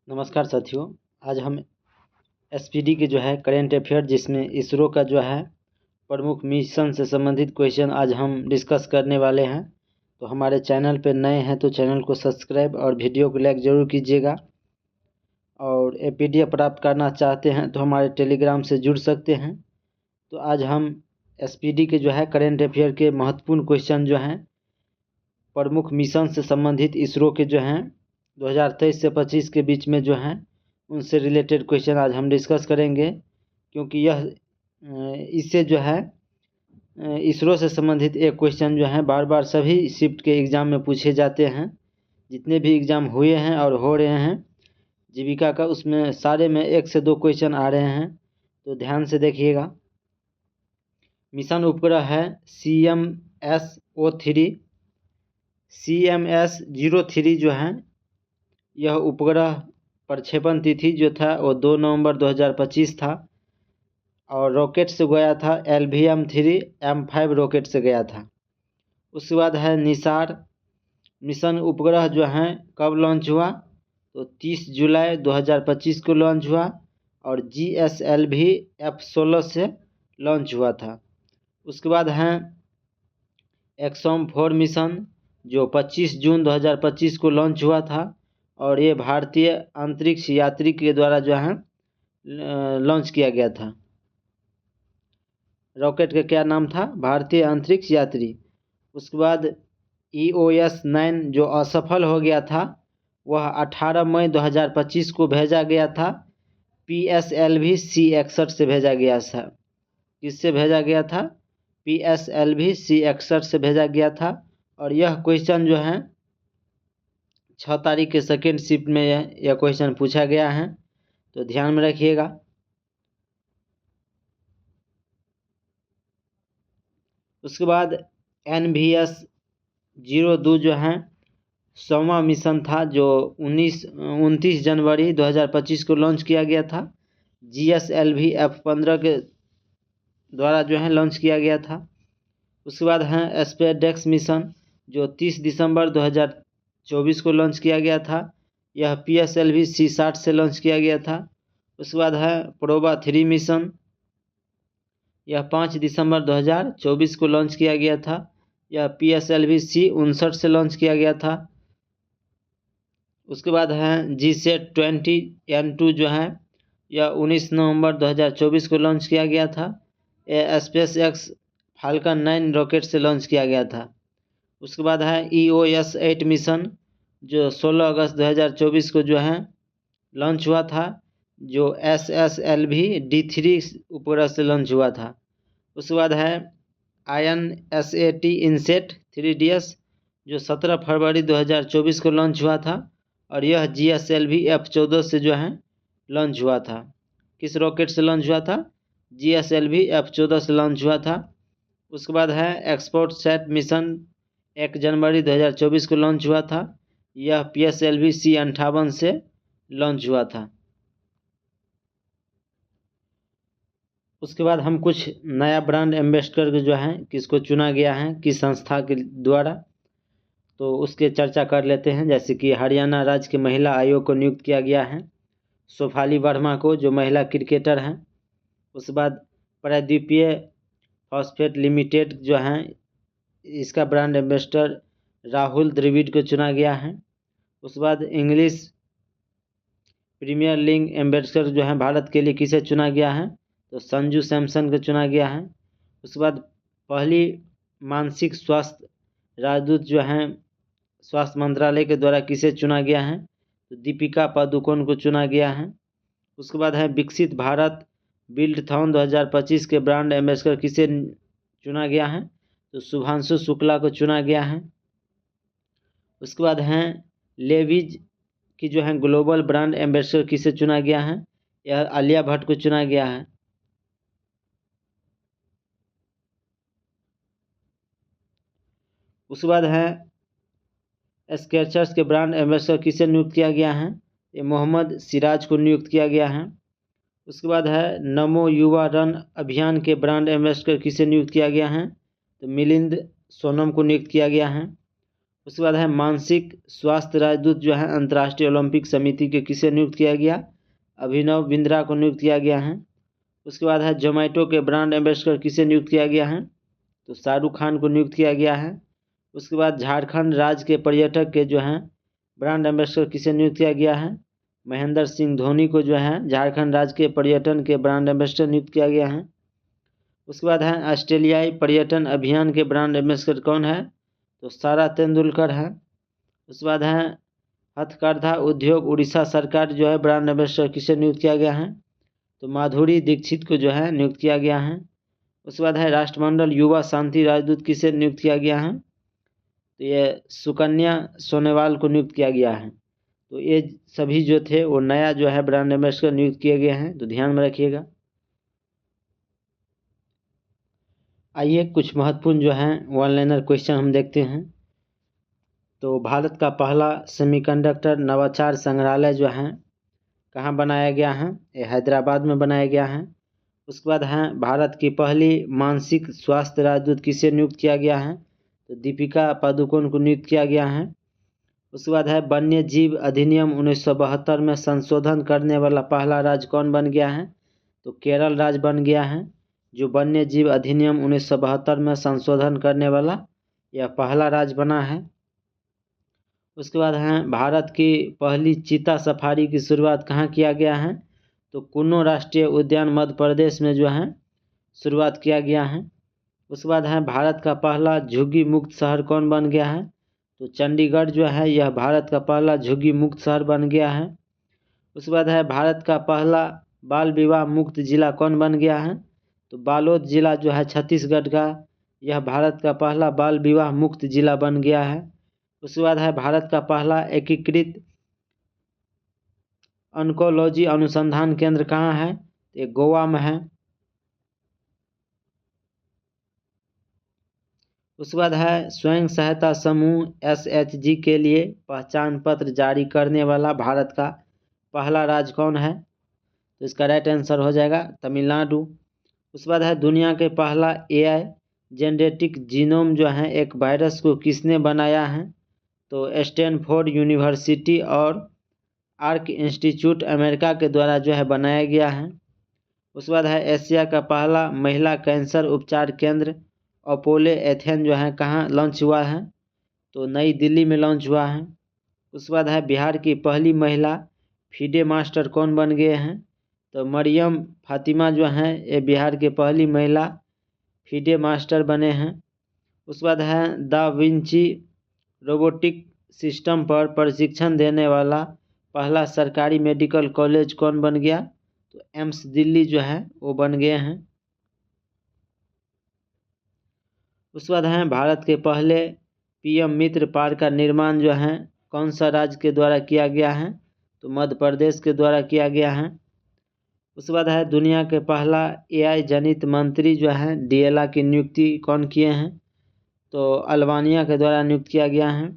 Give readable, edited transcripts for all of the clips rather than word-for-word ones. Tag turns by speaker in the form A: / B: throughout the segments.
A: नमस्कार साथियों। आज हम एसपीडी के करेंट अफेयर जिसमें इसरो का प्रमुख मिशन से संबंधित क्वेश्चन आज हम डिस्कस करने वाले हैं। तो हमारे चैनल पर नए हैं तो चैनल को सब्सक्राइब और वीडियो को लाइक ज़रूर कीजिएगा। और पीडीएफ प्राप्त करना चाहते हैं तो हमारे टेलीग्राम से जुड़ सकते हैं। तो आज हम एसपीडी के करेंट अफेयर के महत्वपूर्ण क्वेश्चन प्रमुख मिशन से संबंधित इसरो के 2023 से 25 के बीच में उनसे रिलेटेड क्वेश्चन आज हम डिस्कस करेंगे, क्योंकि यह इससे इसरो से संबंधित एक क्वेश्चन बार बार सभी शिफ्ट के एग्ज़ाम में पूछे जाते हैं। जितने भी एग्ज़ाम हुए हैं और हो रहे हैं जीविका का, उसमें सारे में 1 से 2 क्वेश्चन आ रहे हैं। तो ध्यान से देखिएगा। मिशन उपग्रह है CMS-03 यह उपग्रह प्रक्षेपण तिथि वो 2 नवंबर 2025 था और रॉकेट से गया था LVM-3M5 रॉकेट से गया था। उसके बाद है निसार मिशन उपग्रह कब लॉन्च हुआ, तो 30 जुलाई 2025 को लॉन्च हुआ और GSLV F-16 से लॉन्च हुआ था। उसके बाद है एक्सॉम-4 मिशन जो 25 जून 2025 को लॉन्च हुआ था और ये भारतीय अंतरिक्ष यात्री के द्वारा लॉन्च किया गया था। रॉकेट का क्या नाम था? भारतीय अंतरिक्ष यात्री। उसके बाद EOS-9 जो असफल हो गया था वह 18 मई 2025 को भेजा गया था। PSLV C-61 से भेजा गया था। किससे भेजा गया था? PSLV C-61 से भेजा गया था। और यह क्वेश्चन 6 तारीख के सेकेंड शिफ्ट में यह क्वेश्चन पूछा गया है, तो ध्यान में रखिएगा। उसके बाद NVS-02 100वां मिशन था जो 29 जनवरी 2025 को लॉन्च किया गया था। GSLV F-15 के द्वारा लॉन्च किया गया था। उसके बाद है स्पेसडेक्स मिशन जो 30 दिसंबर 2024 को लॉन्च किया गया था। यह PSLV C-60 से लॉन्च किया गया था। उसके बाद है प्रोबा-3 मिशन, यह 5 दिसंबर 2024 को लॉन्च किया गया था। यह PSLV C-59 से लॉन्च किया गया था। उसके बाद है GSAT-20N2 यह 19 नवंबर 2024 को लॉन्च किया गया था। यह SpaceX फाल्कन 9 रॉकेट से लॉन्च किया गया था। उसके बाद है EOS-8 मिशन जो 16 अगस्त 2024 को लॉन्च हुआ था, जो SSLV D3 उपग्रह से लॉन्च हुआ था। उसके बाद है INSAT INSET 3DS जो 17 फरवरी 2024 को लॉन्च हुआ था और यह GSLV F-14 से लॉन्च हुआ था। किस रॉकेट से लॉन्च हुआ था? GSLV F-14 से लॉन्च हुआ था। उसके बाद है एक्सपोर्टसैट मिशन 1 जनवरी 2024 को लॉन्च हुआ था। यह PSLV C-58 से लॉन्च हुआ था। उसके बाद हम कुछ नया ब्रांड एम्बेसडर किसको चुना गया है किस संस्था के द्वारा, तो उसके चर्चा कर लेते हैं। जैसे कि हरियाणा राज्य के महिला आयोग को नियुक्त किया गया है शेफाली वर्मा को, जो महिला क्रिकेटर हैं। उसके बाद प्रायद्वीपीय फॉस्फेट लिमिटेड इसका ब्रांड एम्बेसडर राहुल द्रविड़ को चुना गया है। उसके बाद English Premier League ambassador Bharat के लिए किसे चुना गया है, तो संजू सैमसन को चुना गया है। उसके बाद पहली मानसिक स्वास्थ्य राजदूत स्वास्थ्य मंत्रालय के द्वारा किसे चुना गया है, तो दीपिका पादुकोण को चुना गया है। उसके बाद है विकसित भारत बिल्डथॉन 2025 के ब्रांड एम्बेसडर किसे चुना गया है, तो शुभांशु शुक्ला को चुना गया है। उसके बाद हैं लेविज की ग्लोबल ब्रांड एम्बेसडर किसे चुना गया है, यह आलिया भट्ट को चुना गया है। उसके बाद है स्केचर्स के ब्रांड एम्बेसडर किसे नियुक्त किया गया है, ये मोहम्मद सिराज को नियुक्त किया गया है। उसके बाद है नमो युवा रन अभियान के ब्रांड एम्बेसडर किसे नियुक्त किया गया है, तो मिलिंद सोनम को नियुक्त किया गया है। उसके बाद है मानसिक स्वास्थ्य राजदूत जो है अंतर्राष्ट्रीय ओलंपिक समिति के किसे नियुक्त किया गया? अभिनव बिंद्रा को नियुक्त किया गया है। उसके बाद है जोमेटो के ब्रांड एम्बेसडर किसे नियुक्त किया गया है? तो शाहरुख खान को नियुक्त किया गया है। उसके बाद झारखंड राज्य के पर्यटक के जो हैं ब्रांड एम्बेसडर किसे नियुक्त किया गया है? महेंद्र सिंह धोनी को जो है झारखंड राज्य के पर्यटन के ब्रांड एम्बेसडर नियुक्त किया गया है। उसके बाद है ऑस्ट्रेलियाई पर्यटन अभियान के ब्रांड एम्बेसडर कौन है? तो सारा तेंदुलकर है। उसके बाद है हथकरघा उद्योग उड़ीसा सरकार जो है ब्रांड एम्बेसडर किसे नियुक्त किया गया है? तो माधुरी दीक्षित को जो है नियुक्त किया गया है। उसके बाद है राष्ट्रमंडल युवा शांति राजदूत किसे नियुक्त किया गया है? तो ये सुकन्या सोनेवाल को नियुक्त किया गया है। तो ये सभी जो थे वो नया जो है ब्रांड एम्बेसडर नियुक्त किए गए हैं, तो ध्यान में रखिएगा। आइए कुछ महत्वपूर्ण जो है वन लाइनर क्वेश्चन हम देखते हैं। तो भारत का पहला सेमीकंडक्टर नवाचार संग्रहालय जो है कहाँ बनाया गया है? ये हैदराबाद में बनाया गया है। उसके बाद है भारत की पहली मानसिक स्वास्थ्य राजदूत किसे नियुक्त किया गया है? तो दीपिका पादुकोण को नियुक्त किया गया है। उसके बाद है वन्य जीव अधिनियम 1972 में संशोधन करने वाला पहला राज्य कौन बन गया है? तो केरल राज्य बन गया है। जो वन्य जीव अधिनियम 1972 में संशोधन करने वाला यह पहला राज्य बना है। उसके बाद है भारत की पहली चीता सफारी की शुरुआत कहाँ किया गया है? तो कुन्नो राष्ट्रीय उद्यान मध्य प्रदेश में जो है शुरुआत किया गया है। उसके बाद है भारत का पहला झुग्गी मुक्त शहर कौन बन गया है? तो चंडीगढ़ जो है यह भारत का पहला झुग्गी मुक्त शहर बन गया है। उसके बाद है भारत का पहला बाल विवाह मुक्त जिला कौन बन गया है? तो बालोद जिला जो है छत्तीसगढ़ का यह भारत का पहला बाल विवाह मुक्त जिला बन गया है। उसके बाद है भारत का पहला एकीकृत ऑन्कोलॉजी अनुसंधान केंद्र कहाँ है? ये गोवा में है। उसके बाद है स्वयं सहायता समूह SHG के लिए पहचान पत्र जारी करने वाला भारत का पहला राज्य कौन है? तो इसका राइट आंसर हो जाएगा तमिलनाडु। उसके बाद है दुनिया के पहला AI जेनेटिक जीनोम जो है एक वायरस को किसने बनाया है? तो स्टैनफोर्ड यूनिवर्सिटी और आर्क इंस्टीट्यूट अमेरिका के द्वारा जो है बनाया गया है। उसके बाद है एशिया का पहला महिला कैंसर उपचार केंद्र अपोलो एथेन जो है कहाँ लॉन्च हुआ है? तो नई दिल्ली में लॉन्च हुआ है। उसके बाद है बिहार की पहली महिला फीडे मास्टर कौन बन गए हैं? तो मरियम फातिमा जो हैं ये बिहार के पहली महिला फीडे मास्टर बने हैं। उसके बाद है दा विंची रोबोटिक सिस्टम पर प्रशिक्षण देने वाला पहला सरकारी मेडिकल कॉलेज कौन बन गया? तो एम्स दिल्ली जो है वो बन गए हैं। उसके बाद है भारत के पहले PM मित्र पार्क का निर्माण जो है कौन सा राज्य के द्वारा किया गया है? तो मध्य प्रदेश के द्वारा किया गया है। उसके बाद है दुनिया के पहला AI जनित मंत्री जो है DLA की नियुक्ति कौन किए हैं? तो अल्बानिया के द्वारा नियुक्त किया गया है।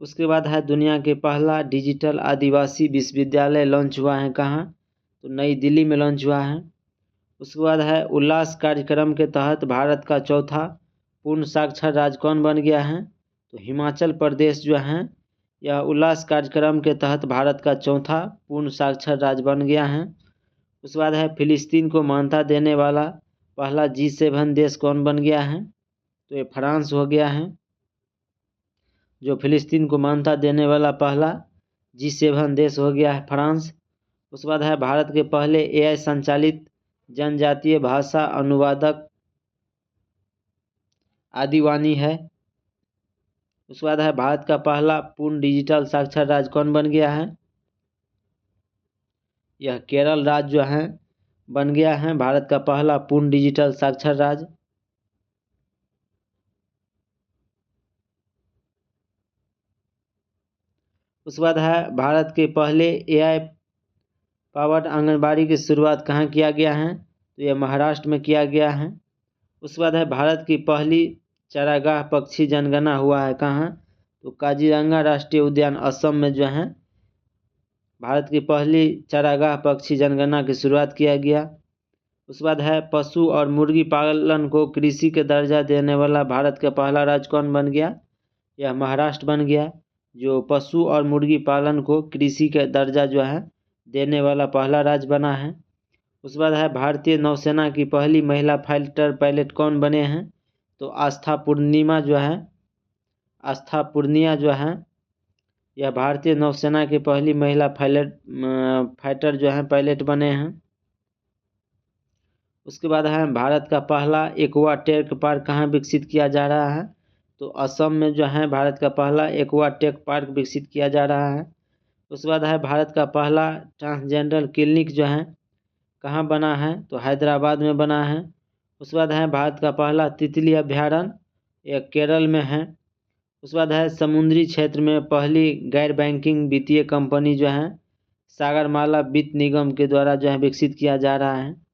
A: उसके बाद है दुनिया के पहला डिजिटल आदिवासी विश्वविद्यालय लॉन्च हुआ है कहाँ? तो नई दिल्ली में लॉन्च हुआ है। उसके बाद है उल्लास कार्यक्रम के तहत भारत का चौथा पूर्ण साक्षर राज्य कौन बन गया है? तो हिमाचल प्रदेश जो है यह उल्लास कार्यक्रम के तहत भारत का चौथा पूर्ण साक्षर राज्य बन गया है। उसके बाद है फिलिस्तीन को मान्यता देने वाला पहला G7 देश कौन बन गया है? तो ये फ्रांस हो गया है। जो फिलिस्तीन को मान्यता देने वाला पहला G7 देश हो गया है फ्रांस। उसके बाद है भारत के पहले AI संचालित जनजातीय भाषा अनुवादक आदिवानी है। उसके बाद है भारत का पहला पूर्ण डिजिटल साक्षर राज्य कौन बन गया है? यह केरल राज्य जो है बन गया है भारत का पहला पूर्ण डिजिटल साक्षर राज्य। उसके बाद है भारत के पहले AI पावर्ड आंगनबाड़ी की शुरुआत कहाँ किया गया है? तो यह महाराष्ट्र में किया गया है। उसके बाद है भारत की पहली चारागाह पक्षी जनगणना हुआ है कहाँ? तो काजीरंगा राष्ट्रीय उद्यान असम में जो है भारत की पहली चारागाह पक्षी जनगणना की शुरुआत किया गया। उसके बाद है पशु और मुर्गी पालन को कृषि के दर्जा देने वाला भारत का पहला राज्य कौन बन गया? यह महाराष्ट्र बन गया, जो पशु और मुर्गी पालन को कृषि का दर्जा जो है देने वाला पहला राज्य बना है। उसके बाद है भारतीय नौसेना की पहली महिला फाइटर पायलट कौन बने हैं? तो आस्था पूर्णिया जो है यह भारतीय नौसेना की पहली महिला फाइटर जो है पायलट बने हैं। उसके बाद है भारत का पहला एक्वा टेक पार्क कहाँ विकसित किया जा रहा है? तो असम में जो है भारत का पहला एक्वा टेक पार्क विकसित किया जा रहा है। उसके बाद है भारत का पहला ट्रांसजेंडर क्लिनिक जो है कहाँ बना है? तो हैदराबाद में बना है। उसके बाद है भारत का पहला तितली अभ्यारण्य, यह केरल में है। उसके बाद है समुद्री क्षेत्र में पहली गैर बैंकिंग वित्तीय कंपनी जो है सागरमाला वित्त निगम के द्वारा जो है विकसित किया जा रहा है।